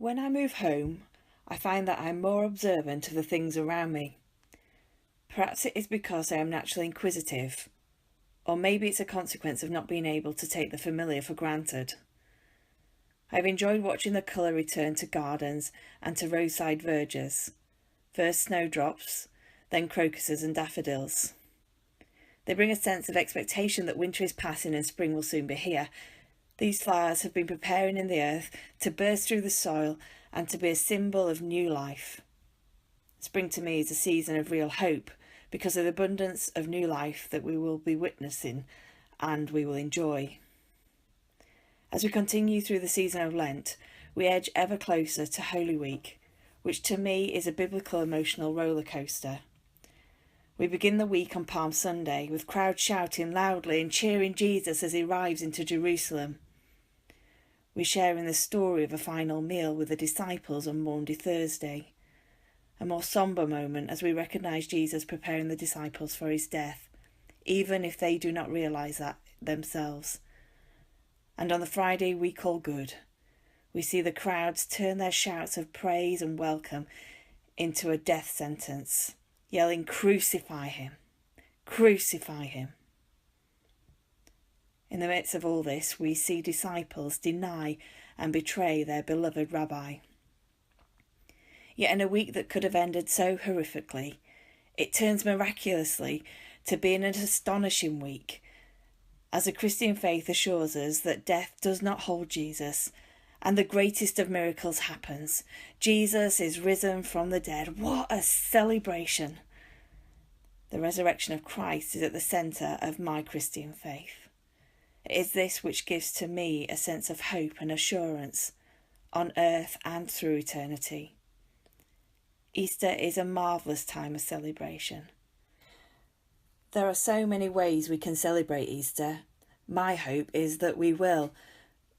When I move home, I find that I'm more observant of the things around me. Perhaps it is because I am naturally inquisitive, or maybe it's a consequence of not being able to take the familiar for granted. I've enjoyed watching the colour return to gardens and to roadside verges. First snowdrops, then crocuses and daffodils. They bring a sense of expectation that winter is passing and spring will soon be here. These flowers have been preparing in the earth to burst through the soil and to be a symbol of new life. Spring to me is a season of real hope because of the abundance of new life that we will be witnessing and we will enjoy. As we continue through the season of Lent, we edge ever closer to Holy Week, which to me is a biblical emotional roller coaster. We begin the week on Palm Sunday with crowds shouting loudly and cheering Jesus as he arrives into Jerusalem. We share in the story of a final meal with the disciples on Maundy Thursday, a more sombre moment as we recognise Jesus preparing the disciples for his death, even if they do not realise that themselves. And on the Friday we call Good, we see the crowds turn their shouts of praise and welcome into a death sentence, yelling, "Crucify him! Crucify him!" In the midst of all this, we see disciples deny and betray their beloved rabbi. Yet in a week that could have ended so horrifically, it turns miraculously to be an astonishing week, as the Christian faith assures us that death does not hold Jesus, and the greatest of miracles happens. Jesus is risen from the dead. What a celebration! The resurrection of Christ is at the centre of my Christian faith. It is this which gives to me a sense of hope and assurance on earth and through eternity. Easter is a marvellous time of celebration. There are so many ways we can celebrate Easter. My hope is that we will,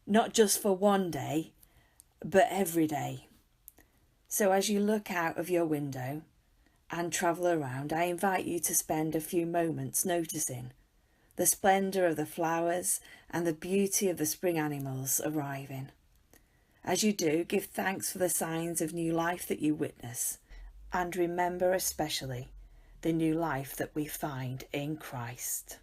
not just for one day, but every day. So as you look out of your window and travel around, I invite you to spend a few moments noticing the splendour of the flowers and the beauty of the spring animals arriving. As you do, give thanks for the signs of new life that you witness, and remember especially the new life that we find in Christ.